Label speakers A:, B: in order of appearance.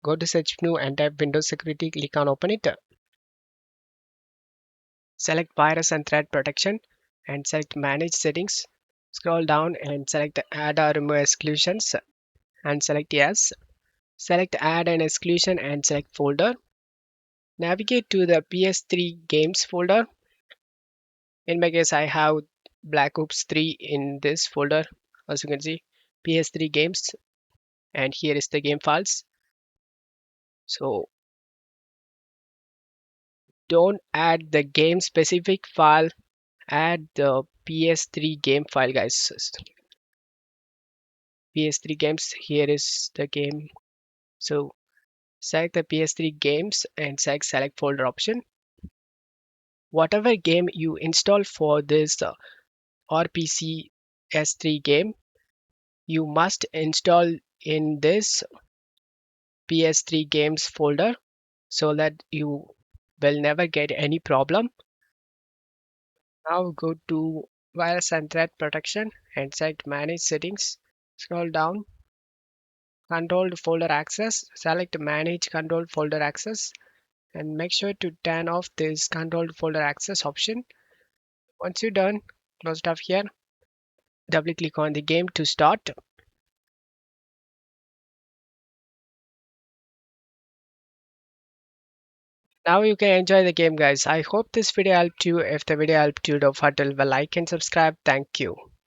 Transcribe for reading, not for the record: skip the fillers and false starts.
A: Go to search menu and type Windows Security, click on open it. Select virus and threat protection and select manage settings. Scroll down and select add or remove exclusions and select yes. Select add an exclusion and select folder. Navigate to the PS3 games folder. In my case, I have Black Ops 3 in this folder. As you can see, PS3 games, and here is the game files. So don't add the game specific file, add the PS3 game file, guys. PS3 games, here is the game. So select the PS3 games and select folder option. Whatever game you install for this RPCS3 game, you must install in this PS3 games folder so that you will never get any problem. Now go to virus and threat protection and select manage settings. Scroll down, controlled folder access, select manage controlled folder access and make sure to turn off this controlled folder access option. Once you're done, close it off here. Double click on the game to start. Now you can enjoy the game, guys. I hope this video helped you. If the video helped you, don't forget to leave a like and subscribe. Thank you.